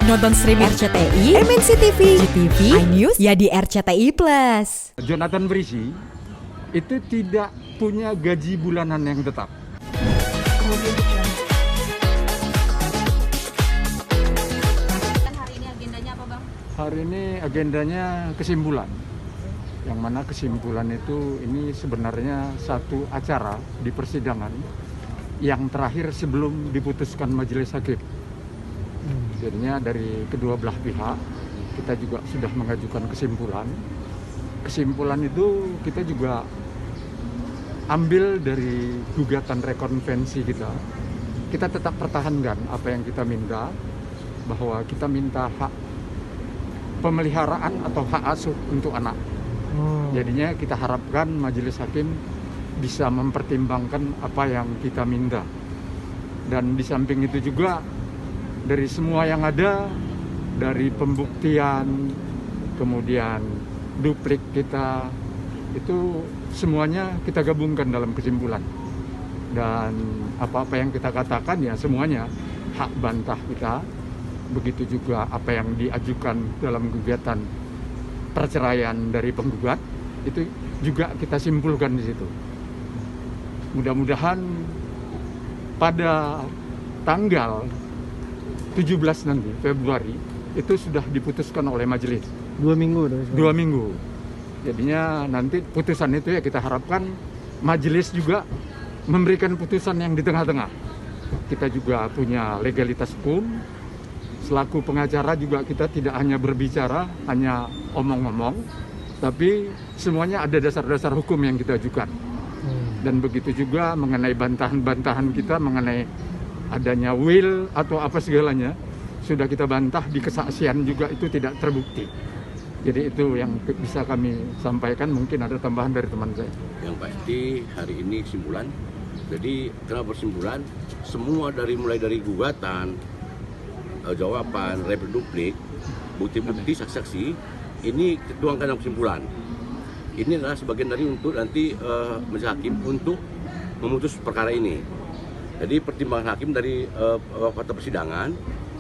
Nonton streaming RCTI, MNC TV, GTV, iNews, ya di RCTI Plus. Jonathan Brisi itu tidak punya gaji bulanan yang tetap. Hari ini agendanya apa, Bang? Hari ini agendanya kesimpulan. Yang mana kesimpulan itu ini sebenarnya satu acara di persidangan yang terakhir sebelum diputuskan majelis hakim. Jadinya dari kedua belah pihak kita juga sudah mengajukan kesimpulan. Kesimpulan itu kita juga ambil dari gugatan rekonvensi kita. Kita tetap pertahankan apa yang kita minta, bahwa kita minta hak pemeliharaan atau hak asuh untuk anak. Jadinya kita harapkan majelis hakim bisa mempertimbangkan apa yang kita minta. Dan di samping itu juga dari semua yang ada, dari pembuktian, kemudian duplik kita, itu semuanya kita gabungkan dalam kesimpulan. Dan apa-apa yang kita katakan ya semuanya hak bantah kita. Begitu juga apa yang diajukan dalam gugatan perceraian dari penggugat, itu juga kita simpulkan di situ. Mudah-mudahan pada tanggal 17 nanti Februari itu sudah diputuskan oleh majelis. 2 minggu. 2 minggu. Jadinya nanti putusan itu ya kita harapkan majelis juga memberikan putusan yang di tengah-tengah. Kita juga punya legalitas hukum. Selaku pengacara juga kita tidak hanya berbicara, hanya omong-omong, tapi semuanya ada dasar-dasar hukum yang kita ajukan. Dan begitu juga mengenai bantahan-bantahan kita mengenai adanya will atau apa segalanya, sudah kita bantah di kesaksian juga itu tidak terbukti. Jadi itu yang bisa kami sampaikan. Mungkin ada tambahan dari teman saya. Yang pasti hari ini kesimpulan. Jadi kenapa kesimpulan? Semua mulai dari gugatan, jawaban, reproduplik, bukti-bukti, saksi-saksi, ini dituangkan dalam kesimpulan. Ini adalah sebagian dari untuk nanti majelis hakim untuk memutus perkara ini. Jadi pertimbangan hakim dari fakta persidangan,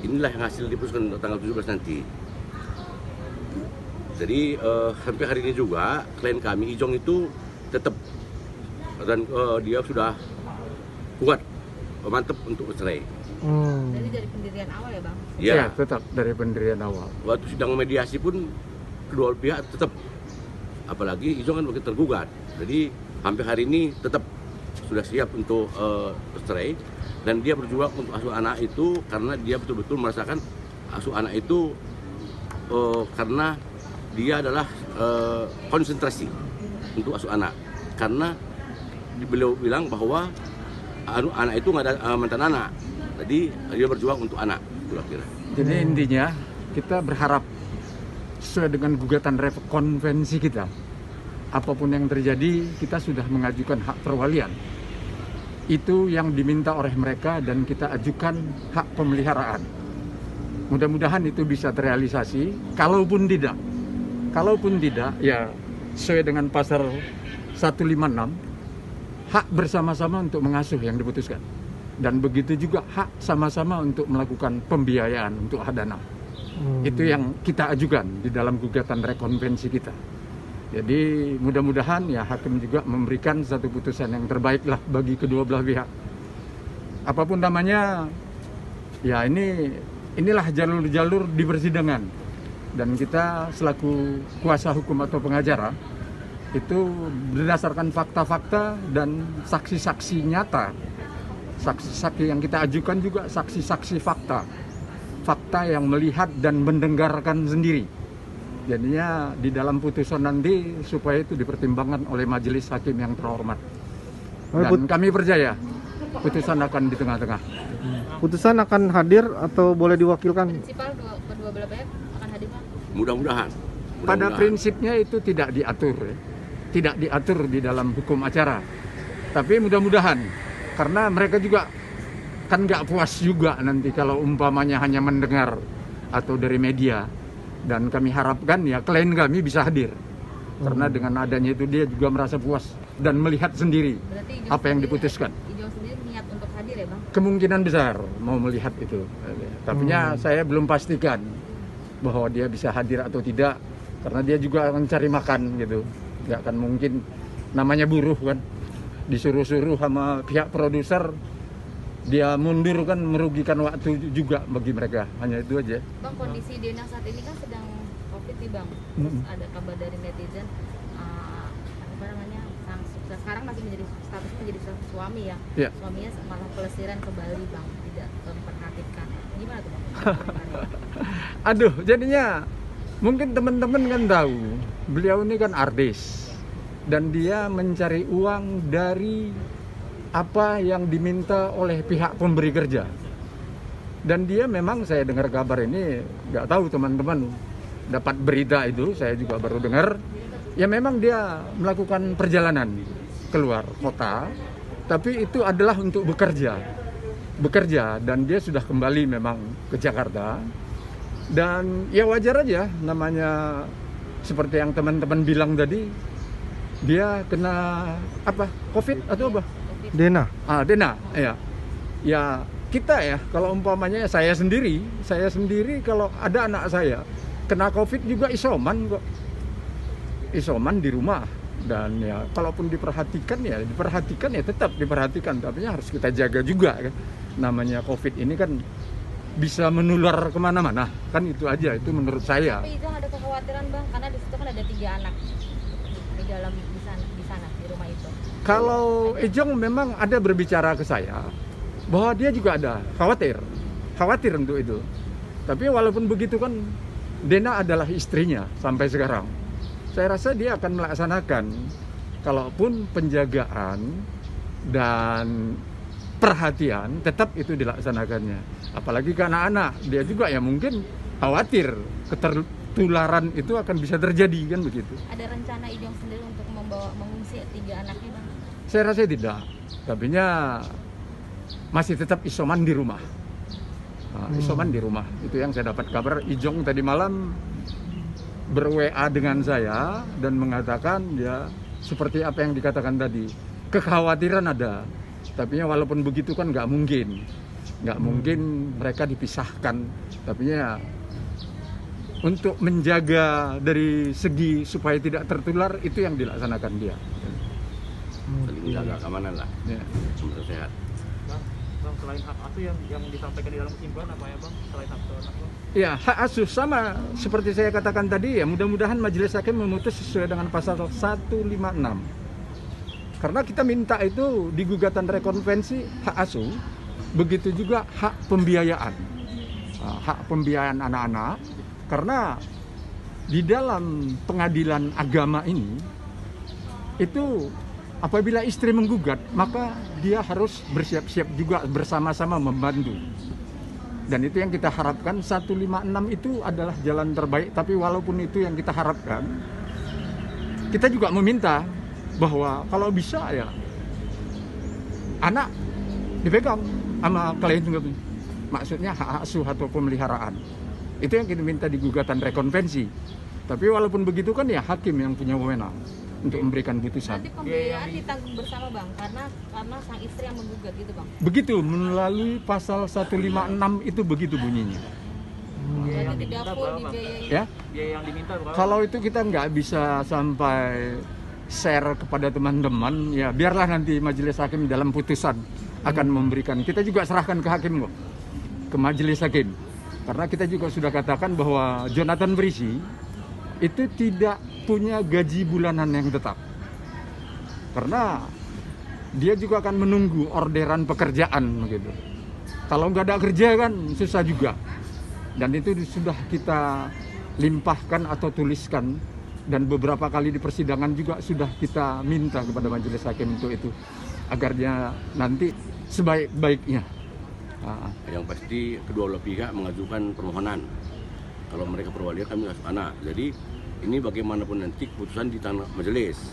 inilah yang hasil diputuskan tanggal 17 nanti. Jadi sampai hari ini juga klien kami Ijong itu tetap dan dia sudah kuat, mantap untuk bercerai. Jadi dari pendirian awal ya, Bang? Ya, tetap dari pendirian awal. Waktu sidang mediasi pun kedua pihak tetap, apalagi Ijong kan begitu tergugat. Jadi sampai hari ini tetap sudah siap untuk bercerai, dan dia berjuang untuk asuh anak itu karena dia betul-betul merasakan asuh anak itu karena dia adalah konsentrasi untuk asuh anak, karena beliau bilang bahwa anak itu nggak ada mantan anak, jadi dia berjuang untuk anak itu kira. Jadi intinya kita berharap sesuai dengan gugatan rekonvensi kita, apapun yang terjadi kita sudah mengajukan hak perwalian. Itu yang diminta oleh mereka dan kita ajukan hak pemeliharaan. Mudah-mudahan itu bisa terrealisasi. Kalaupun tidak ya sesuai dengan pasal 156, hak bersama-sama untuk mengasuh yang diputuskan. Dan begitu juga hak sama-sama untuk melakukan pembiayaan untuk hadana. Itu yang kita ajukan di dalam gugatan rekonvensi kita. Jadi mudah-mudahan ya hakim juga memberikan satu putusan yang terbaik lah bagi kedua belah pihak. Apapun namanya, ya inilah jalur-jalur di persidangan. Dan kita selaku kuasa hukum atau pengacara itu berdasarkan fakta-fakta dan saksi-saksi nyata. Saksi-saksi yang kita ajukan juga saksi-saksi fakta. Fakta yang melihat dan mendengarkan sendiri. Jadinya di dalam putusan nanti supaya itu dipertimbangkan oleh majelis hakim yang terhormat. Dan kami percaya putusan akan di tengah-tengah. Putusan akan hadir atau boleh diwakilkan? Prinsipal kedua belah pihak akan hadir, Bang? Mudah-mudahan. Pada prinsipnya itu tidak diatur, ya. Tidak diatur di dalam hukum acara. Tapi mudah-mudahan, karena mereka juga kan nggak puas juga nanti kalau umpamanya hanya mendengar atau dari media. Dan kami harapkan ya klien kami bisa hadir. Karena dengan adanya itu dia juga merasa puas dan melihat sendiri apa yang diputuskan. Ijong sendiri niat untuk hadir ya, Bang? kemungkinan besar mau melihat itu. Tapinya saya belum pastikan bahwa dia bisa hadir atau tidak, karena dia juga akan cari makan gitu. Nggak akan mungkin, namanya buruh kan, disuruh-suruh sama pihak produser, dia mundur kan merugikan waktu juga bagi mereka. Hanya itu aja. Bang, kondisi Dena saat ini kan sedang COVID nih bang. Terus ada kabar dari netizen, apa namanya, sekarang masih menjadi statusnya menjadi suami ya. Iya. Suaminya malah pelesiran ke Bali bang, tidak memperhatikan. Gimana tuh bang? Aduh, jadinya mungkin teman-teman kan tahu, beliau ini kan artis dan dia mencari uang dari apa yang diminta oleh pihak pemberi kerja. Dan dia memang, saya dengar kabar ini, nggak tahu teman-teman dapat berita itu, saya juga baru dengar. Ya memang dia melakukan perjalanan keluar kota, tapi itu adalah untuk bekerja, dan dia sudah kembali memang ke Jakarta. Dan ya wajar aja, namanya seperti yang teman-teman bilang tadi, dia kena apa, COVID atau apa? Dena. Dena, ya. Ya kita ya, kalau umpamanya saya sendiri kalau ada anak saya kena COVID juga isoman kok. Isoman di rumah. Dan ya kalaupun diperhatikan ya tetap diperhatikan, tapi harus kita jaga juga kan. Namanya COVID ini kan bisa menular kemana-mana, kan itu aja, itu menurut saya. Tapi itu ada kekhawatiran bang, karena di situ kan ada 3 anak di dalam di sana di rumah itu. Kalau Ijong memang ada berbicara ke saya bahwa dia juga ada khawatir untuk itu. Tapi walaupun begitu kan, Dena adalah istrinya sampai sekarang. Saya rasa dia akan melaksanakan, kalaupun penjagaan dan perhatian tetap itu dilaksanakannya. Apalagi ke anak-anak, dia juga ya mungkin khawatir ketertularan itu akan bisa terjadi kan begitu. Ada rencana Ijong sendiri untuk mengungsi 3 anaknya bang? Saya rasa tidak, tapinya masih tetap isoman di rumah. Isoman di rumah, itu yang saya dapat kabar. Ijong tadi malam ber-WA dengan saya dan mengatakan ya seperti apa yang dikatakan tadi, kekhawatiran ada, tapi walaupun begitu kan nggak mungkin mereka dipisahkan, tapi ya untuk menjaga dari segi supaya tidak tertular itu yang dilaksanakan dia. Saling jaga keamanan lah, Ya. semoga sehat. Bang, selain hak asuh yang disampaikan di dalam kesimpulan apa ya bang? Selain hak asuh anak bang? Ya, hak asuh sama seperti saya katakan tadi ya, mudah-mudahan majelis hakim memutus sesuai dengan pasal 156. Karena kita minta itu di gugatan rekonvensi hak asuh, begitu juga hak pembiayaan. Hak pembiayaan anak-anak, karena di dalam pengadilan agama ini itu apabila istri menggugat, maka dia harus bersiap-siap juga bersama-sama membantu. Dan itu yang kita harapkan, 156 itu adalah jalan terbaik. Tapi walaupun itu yang kita harapkan, kita juga meminta bahwa kalau bisa ya anak dipegang sama klien tunggal. Maksudnya hak asuh atau pemeliharaan. Itu yang kita minta di gugatan rekonvensi. Tapi walaupun begitu kan ya hakim yang punya wewenang untuk memberikan putusan. Nanti pembiayaan ditanggung bersama bang, karena sang istri yang menggugat gitu bang. Begitu melalui pasal 156 itu begitu bunyinya. Berarti tidak full dibiayai. Ya, Biaya yang diminta berapa? kalau itu kita nggak bisa sampai share kepada teman-teman, ya biarlah nanti majelis hakim dalam putusan akan memberikan. Kita juga serahkan ke hakim kok, ke majelis hakim. Karena kita juga sudah katakan bahwa Jonathan Brisi itu tidak punya gaji bulanan yang tetap. Karena dia juga akan menunggu orderan pekerjaan begitu. Kalau nggak ada kerja kan susah juga. Dan itu sudah kita limpahkan atau tuliskan, dan beberapa kali di persidangan juga sudah kita minta kepada majelis hakim untuk itu, agar dia nanti sebaik-baiknya. Yang pasti kedua belah pihak mengajukan permohonan. Kalau mereka perwalian, kami masuk anak. Jadi ini bagaimanapun nanti keputusan di tanah majelis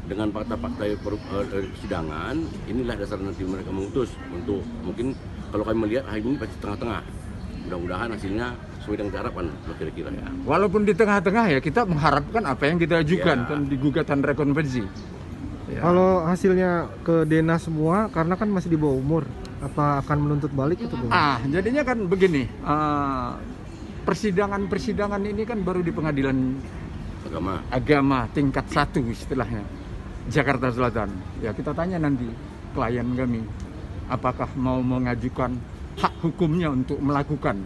dengan fakta-fakta persidangan, inilah dasar nanti mereka memutus. Untuk mungkin kalau kami melihat hari ini pasti tengah-tengah. Mudah-mudahan hasilnya sesuai dengan harapan kira-kira ya. Walaupun di tengah-tengah ya kita mengharapkan apa yang kita ajukan Ya. kan di gugatan rekonvensi. Ya. Kalau hasilnya ke Dena semua, karena kan masih di bawah umur, Apa akan menuntut balik itu bang? Jadinya kan begini, persidangan ini kan baru di pengadilan agama tingkat 1 istilahnya, Jakarta Selatan. Ya kita tanya nanti klien kami, apakah mau mengajukan hak hukumnya untuk melakukan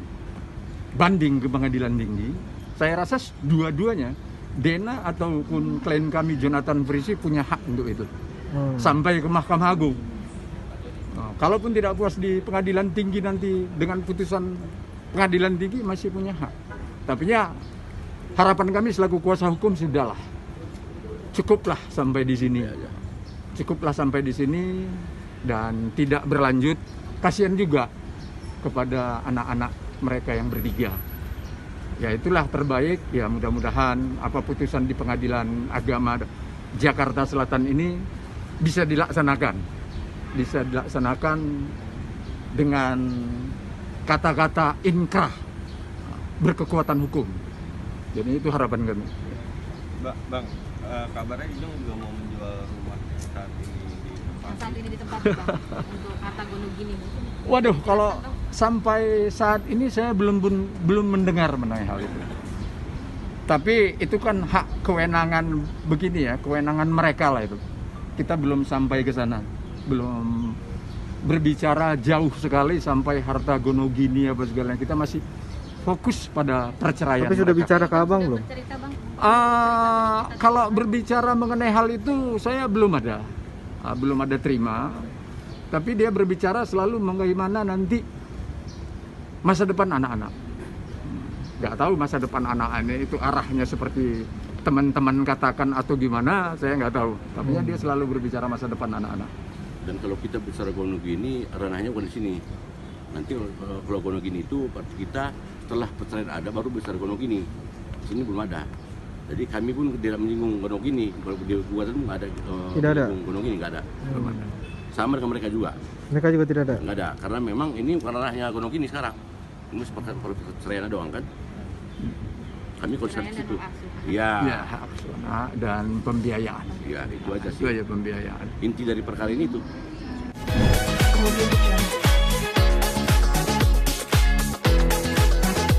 banding ke pengadilan tinggi. Saya rasa dua-duanya, Dena ataupun klien kami Jonathan Frisi punya hak untuk itu, sampai ke Mahkamah Agung. Kalaupun tidak puas di pengadilan tinggi nanti dengan putusan pengadilan tinggi masih punya hak. Tapi ya harapan kami selaku kuasa hukum sudahlah, cukuplah sampai di sini. Cukuplah sampai di sini dan tidak berlanjut. Kasihan juga kepada anak-anak mereka yang bertiga. Ya itulah terbaik. Ya mudah-mudahan apa putusan di Pengadilan Agama Jakarta Selatan ini bisa dilaksanakan. Bisa dilaksanakan dengan kata-kata inkrah berkekuatan hukum. Jadi itu harapan kami. Bang, kabarnya Ijong juga mau menjual rumah saat ini di tempat. Saat ini di tempat Bang, untuk kata Gonogini mungkin. Waduh, kalau sampai saat ini saya belum mendengar mengenai hal itu. Tapi itu kan hak kewenangan begini ya, kewenangan mereka lah itu. Kita belum sampai ke sana. Belum berbicara jauh sekali sampai harta Gonogini apa segalanya. Kita masih fokus pada perceraian. Tapi sudah mereka. bicara ke abang belum? Cerita Bang. Kalau berbicara mengenai hal itu saya belum ada terima. Tapi dia berbicara selalu bagaimana nanti masa depan anak-anak. Nggak tahu masa depan anak-anak itu arahnya seperti teman-teman katakan atau gimana, saya nggak tahu. Tapi dia selalu berbicara masa depan anak-anak. Dan kalau kita bicara Gonogini, ranahnya bukan di sini. Nanti kalau Gonogini itu kita setelah perceraian ada baru bicara Gonogini. Di sini belum ada. Jadi kami pun tidak menyinggung Gonogini. Kalau di gugatan nggak ada. Tidak ada. Gonogini nggak ada. Sama dengan mereka juga. Mereka juga tidak ada. Nggak ada. Karena memang ini bukan ranahnya Gonogini sekarang. Ini seperti perceraian doang kan. Kami konsen di situ. Ya, hak asuh anak dan pembiayaan. Ya, itu aja sih. Itu aja pembiayaan. Inti dari perkara ini itu. Audio Jungle.